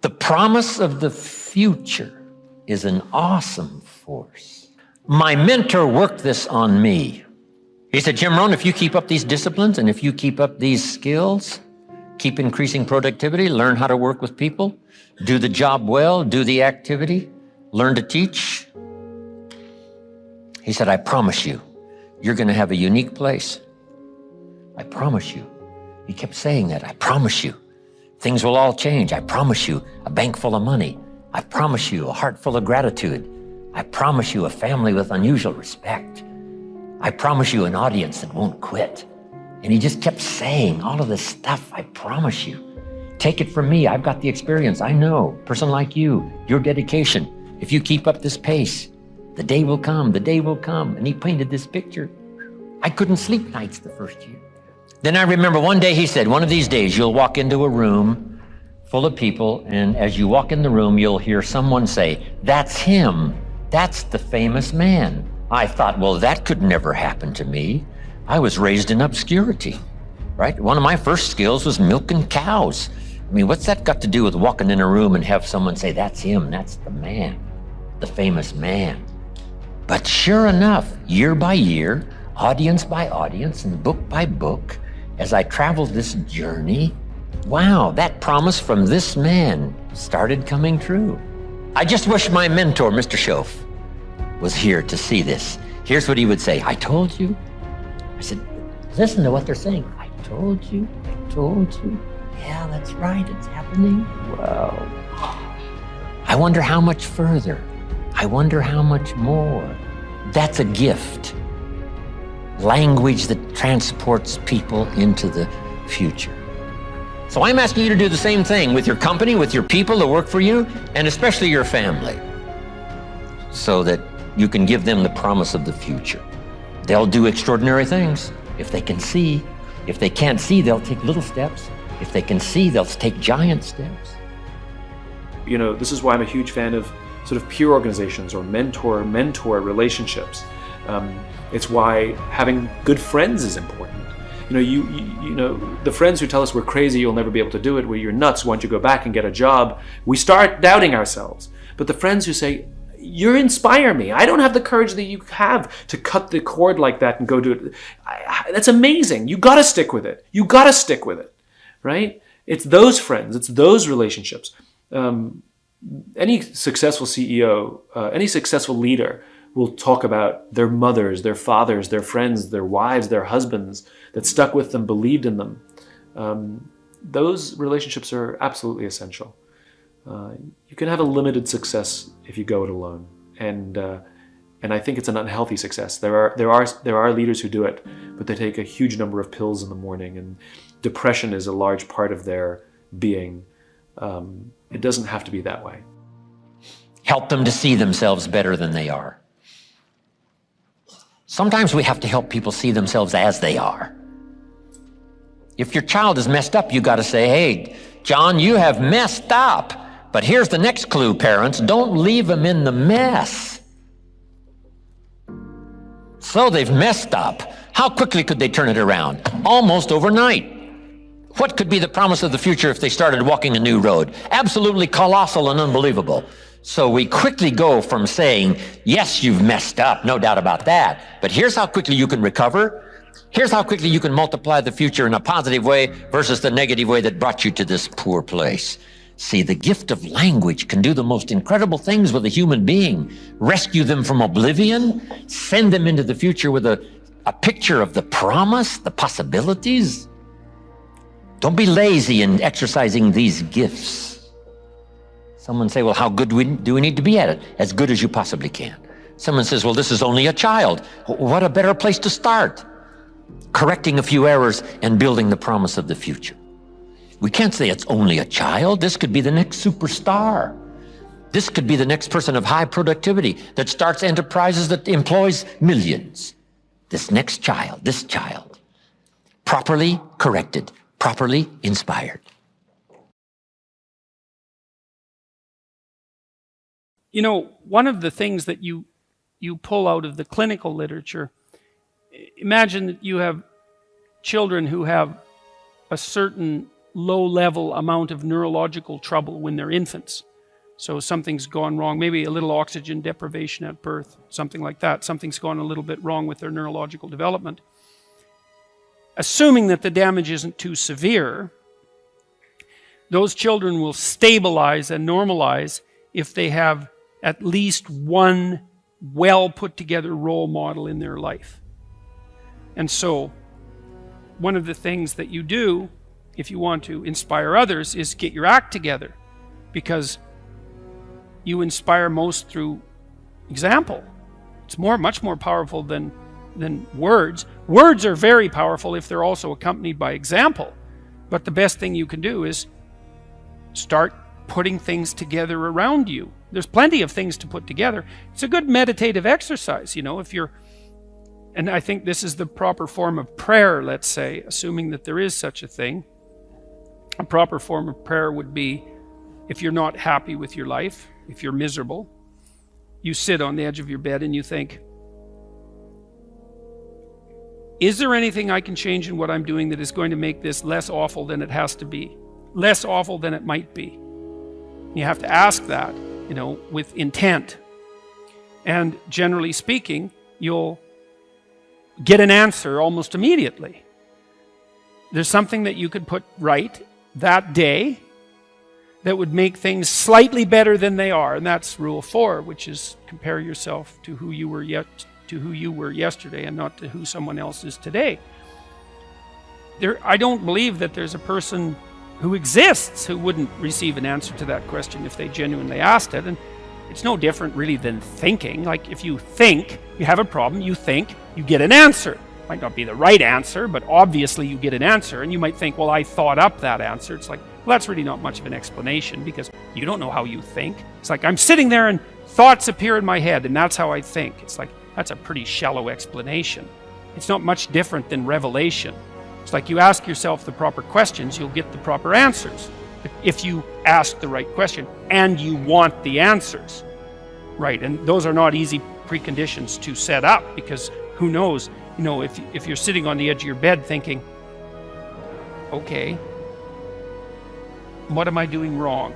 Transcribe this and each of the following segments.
The promise of the future is an awesome force. My mentor worked this on me. He said, Jim Rohn, if you keep up these disciplines and if you keep up these skills, keep increasing productivity, learn how to work with people, do the job well, do the activity, learn to teach. He said, I promise you, you're going to have a unique place. I promise you. He kept saying that. I promise you. Things will all change. I promise you. A bank full of money. I promise you. A heart full of gratitude. I promise you. A family with unusual respect. I promise you. An audience that won't quit. And he just kept saying all of this stuff. I promise you. Take it from me. I've got the experience. I know. Person like you, your dedication. If you keep up this pace, the day will come. The day will come. And he painted this picture. I couldn't sleep nights the first year. Then I remember one day he said, one of these days you'll walk into a room full of people, and as you walk in the room, you'll hear someone say, that's him. That's the famous man. I thought, well, that could never happen to me. I was raised in obscurity, right? One of my first skills was milking cows. I mean, what's that got to do with walking in a room and have someone say, that's him, that's the man, the famous man? But sure enough, year by year, audience by audience, and book by book, as I traveled this journey, wow, that promise from this man started coming true. I just wish my mentor, Mr. Schoaf, was here to see this. Here's what he would say. I told you. I said, listen to what they're saying. I told you. I told you. Yeah, that's right. It's happening. Wow. I wonder how much further. I wonder how much more. That's a gift. Language that transports people into the future. So I'm asking you to do the same thing with your company, with your people that work for you, and especially your family, so that you can give them the promise of the future. They'll do extraordinary things if they can see. If they can't see, they'll take little steps. If they can see, they'll take giant steps. You know, this is why I'm a huge fan of sort of peer organizations or mentor-mentor relationships. It's why having good friends is important. You know, you know, the friends who tell us we're crazy, you'll never be able to do it, well, you're nuts, why don't you go back and get a job? We start doubting ourselves. But the friends who say, you inspire me. I don't have the courage that you have to cut the cord like that and go do it. That's amazing. You got to stick with it. You got to stick with it, right? It's those friends. It's those relationships. Any successful CEO, any successful leader will talk about their mothers, their fathers, their friends, their wives, their husbands that stuck with them, believed in them. Those relationships are absolutely essential. You can have a limited success if you go it alone, and I think it's an unhealthy success. There are leaders who do it, but they take a huge number of pills in the morning, and depression is a large part of their being. It doesn't have to be that way. Help them to see themselves better than they are. Sometimes we have to help people see themselves as they are. If your child is messed up, you got to say, hey, John, you have messed up. But here's the next clue, parents. Don't leave them in the mess. So they've messed up. How quickly could they turn it around? Almost overnight. What could be the promise of the future if they started walking a new road? Absolutely colossal and unbelievable. So we quickly go from saying, yes, you've messed up, no doubt about that, but here's how quickly you can recover. Here's how quickly you can multiply the future in a positive way versus the negative way that brought you to this poor place. See, the gift of language can do the most incredible things with a human being. Rescue them from oblivion, send them into the future with a picture of the promise, the possibilities. Don't be lazy in exercising these gifts. Someone say, well, how good do we need to be at it? As good as you possibly can. Someone says, well, this is only a child. What a better place to start. Correcting a few errors and building the promise of the future. We can't say it's only a child. This could be the next superstar. This could be the next person of high productivity that starts enterprises that employs millions. This next child, this child, properly corrected, properly inspired. You know, one of the things that you pull out of the clinical literature, imagine that you have children who have a certain low-level amount of neurological trouble when they're infants. So something's gone wrong, maybe a little oxygen deprivation at birth, something like that. Something's gone a little bit wrong with their neurological development. Assuming that the damage isn't too severe, those children will stabilize and normalize if they have at least one well put together role model in their life. And so one of the things that you do if you want to inspire others is get your act together, because you inspire most through example. It's much more powerful than words. Words are very powerful if they're also accompanied by example. But the best thing you can do is start putting things together around you. There's plenty of things to put together. It's a good meditative exercise, if you're, and I think this is the proper form of prayer, let's say, assuming that there is such a thing. A proper form of prayer would be, if you're not happy with your life, if you're miserable, you sit on the edge of your bed and you think, is there anything I can change in what I'm doing that is going to make this less awful than it has to be? Less awful than it might be? You have to ask that, with intent. And generally speaking, you'll get an answer almost immediately. There's something that you could put right that day that would make things slightly better than they are, and that's rule 4, which is compare yourself to who you were yesterday and not to who someone else is today. I don't believe that there's a person who exists who wouldn't receive an answer to that question if they genuinely asked it. And it's no different really than thinking. Like if you think you have a problem, you think, you get an answer. Might not be the right answer, but obviously you get an answer. And you might think, well, I thought up that answer. It's like, well, that's really not much of an explanation because you don't know how you think. It's like I'm sitting there and thoughts appear in my head and that's how I think. It's like, that's a pretty shallow explanation. It's not much different than revelation. It's like you ask yourself the proper questions, you'll get the proper answers. If you ask the right question and you want the answers. Right, and those are not easy preconditions to set up because who knows, if you're sitting on the edge of your bed thinking, okay, what am I doing wrong?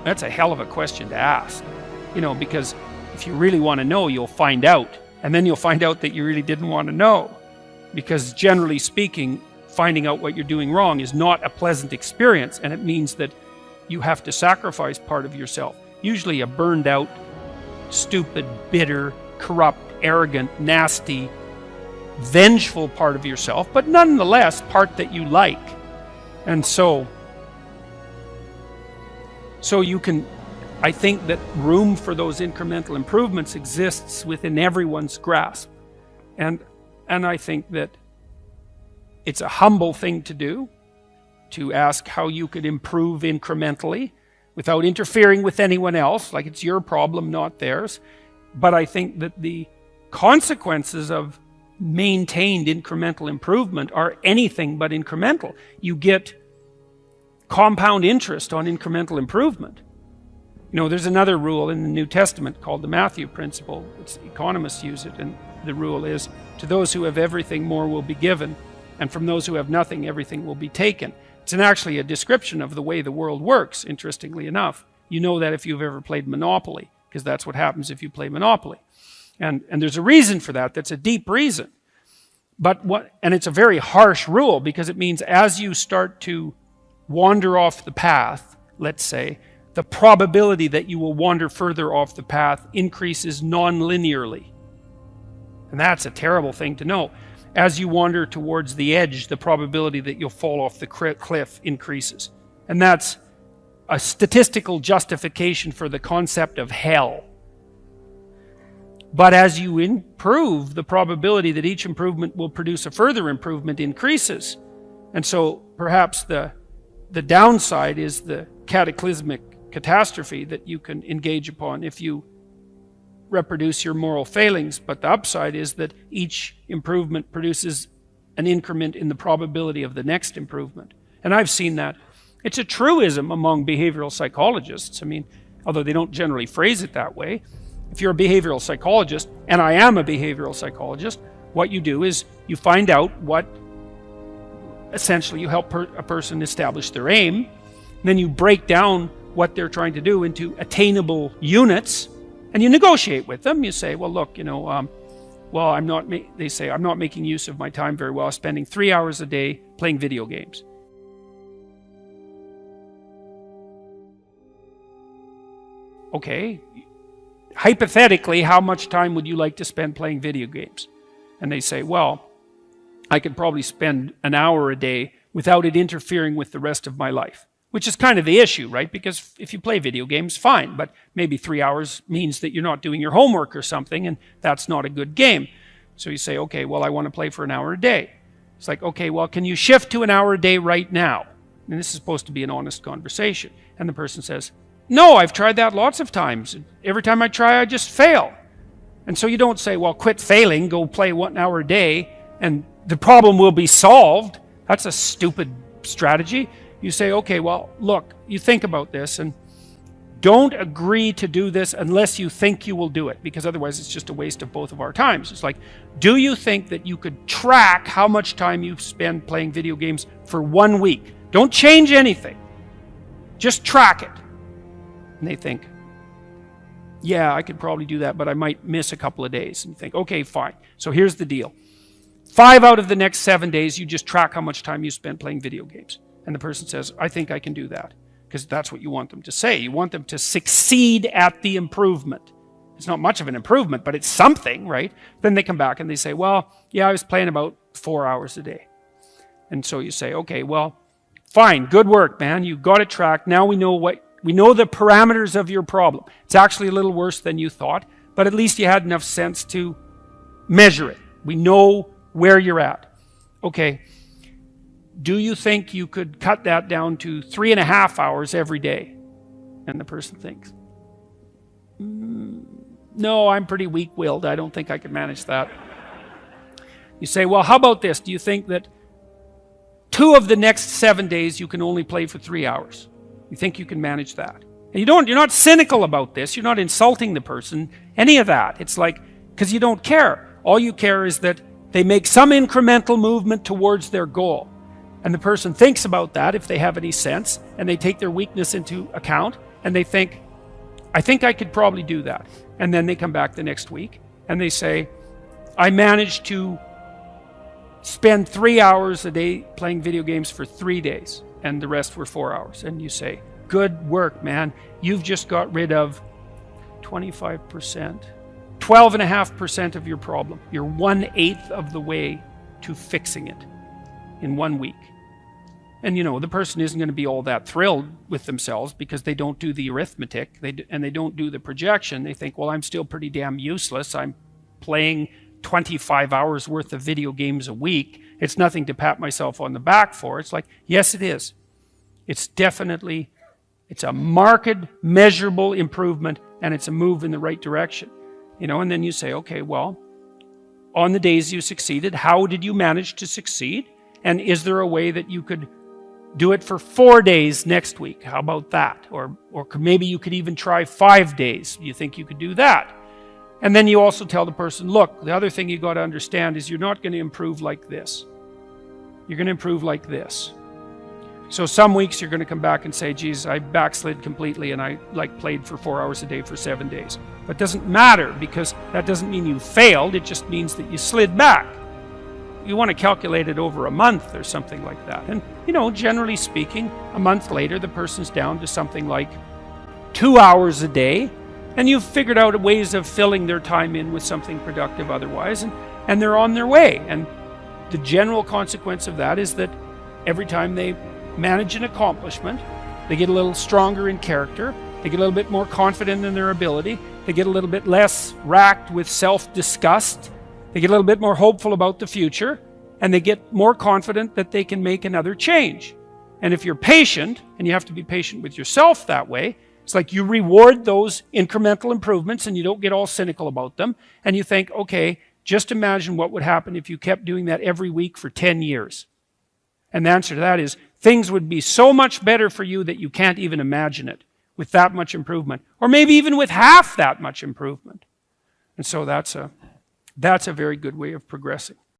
That's a hell of a question to ask. Because if you really want to know, you'll find out. And then you'll find out that you really didn't want to know. Because generally speaking, finding out what you're doing wrong is not a pleasant experience, and it means that you have to sacrifice part of yourself. Usually a burned out, stupid, bitter, corrupt, arrogant, nasty, vengeful part of yourself, but nonetheless part that you like. And so you can, I think that room for those incremental improvements exists within everyone's grasp. And I think that it's a humble thing to do, to ask how you could improve incrementally without interfering with anyone else, like it's your problem, not theirs. But I think that the consequences of maintained incremental improvement are anything but incremental. You get compound interest on incremental improvement. There's another rule in the New Testament called the Matthew Principle. Economists use it, and the rule is, to those who have everything, more will be given. And from those who have nothing, everything will be taken. It's actually a description of the way the world works, interestingly enough. You know that if you've ever played Monopoly, because that's what happens if you play Monopoly. And there's a reason for that. That's a deep reason. And it's a very harsh rule, because it means as you start to wander off the path, let's say, the probability that you will wander further off the path increases non-linearly. And that's a terrible thing to know. As you wander towards the edge, the probability that you'll fall off the cliff increases. And that's a statistical justification for the concept of hell. But as you improve, the probability that each improvement will produce a further improvement increases. And so perhaps the downside is the cataclysmic catastrophe that you can engage upon if you reproduce your moral failings, but the upside is that each improvement produces an increment in the probability of the next improvement. And I've seen that. It's a truism among behavioral psychologists. Although they don't generally phrase it that way. If you're a behavioral psychologist, and I am a behavioral psychologist, what you do is you find out what essentially you help a person establish their aim, and then you break down what they're trying to do into attainable units, and you negotiate with them. You say, well, look, well, they say, I'm not making use of my time very well, spending 3 hours a day playing video games. Okay, hypothetically, how much time would you like to spend playing video games? And they say, well, I could probably spend an hour a day without it interfering with the rest of my life. Which is kind of the issue, right? Because if you play video games, fine, but maybe 3 hours means that you're not doing your homework or something, and that's not a good game. So you say, okay, well, I want to play for an hour a day. It's like, okay, well, can you shift to an hour a day right now? And this is supposed to be an honest conversation. And the person says, no, I've tried that lots of times. Every time I try, I just fail. And so you don't say, well, quit failing, go play 1 hour a day, and the problem will be solved. That's a stupid strategy. You say, okay, well, look, you think about this, and don't agree to do this unless you think you will do it, because otherwise it's just a waste of both of our times. It's like, do you think that you could track how much time you spend playing video games for 1 week? Don't change anything. Just track it. And they think, yeah, I could probably do that, but I might miss a couple of days. And you think, okay, fine. So here's the deal. 5 out of the next 7 days, you just track how much time you spend playing video games. And the person says, I think I can do that. Because that's what you want them to say. You want them to succeed at the improvement. It's not much of an improvement, but it's something, right? Then they come back and they say, well, yeah, I was playing about 4 hours a day. And so you say, okay, well, fine, good work, man. You got it tracked. Now we know the parameters of your problem. It's actually a little worse than you thought, but at least you had enough sense to measure it. We know where you're at. Okay. Do you think you could cut that down to 3.5 hours every day? And the person thinks, no, I'm pretty weak-willed. I don't think I can manage that. You say, well, how about this? Do you think that 2 of the next 7 days you can only play for 3 hours? You think you can manage that? And you're not cynical about this. You're not insulting the person, any of that. It's like, because you don't care. All you care is that they make some incremental movement towards their goal. And the person thinks about that, if they have any sense, and they take their weakness into account, and they think, I think I could probably do that. And then they come back the next week, and they say, I managed to spend 3 hours a day playing video games for 3 days, and the rest were 4 hours. And you say, good work, man. You've just got rid of 25%, 12.5% of your problem. You're 1/8 of the way to fixing it in 1 week. And the person isn't going to be all that thrilled with themselves because they don't do the arithmetic and they don't do the projection. They think, well, I'm still pretty damn useless. I'm playing 25 hours worth of video games a week. It's nothing to pat myself on the back for. It's like, yes, it is. It's a marked, measurable improvement, and it's a move in the right direction. And then you say, okay, well, on the days you succeeded, how did you manage to succeed? And is there a way that you could do it for 4 days next week? How about that? Or maybe you could even try 5 days. You think you could do that? And then you also tell the person, look, the other thing you got to understand is you're not going to improve like this. You're going to improve like this. So some weeks you're going to come back and say, geez, I backslid completely and I played for 4 hours a day for 7 days. But it doesn't matter, because that doesn't mean you failed. It just means that you slid back. You want to calculate it over a month or something like that. And, generally speaking, a month later, the person's down to something like 2 hours a day, and you've figured out ways of filling their time in with something productive otherwise, and they're on their way. And the general consequence of that is that every time they manage an accomplishment, they get a little stronger in character, they get a little bit more confident in their ability, they get a little bit less racked with self-disgust, they get a little bit more hopeful about the future, and they get more confident that they can make another change. And if you're patient, and you have to be patient with yourself that way, it's like you reward those incremental improvements and you don't get all cynical about them, and you think, okay, just imagine what would happen if you kept doing that every week for 10 years. And the answer to that is, things would be so much better for you that you can't even imagine it with that much improvement, or maybe even with half that much improvement. And so that's a very good way of progressing.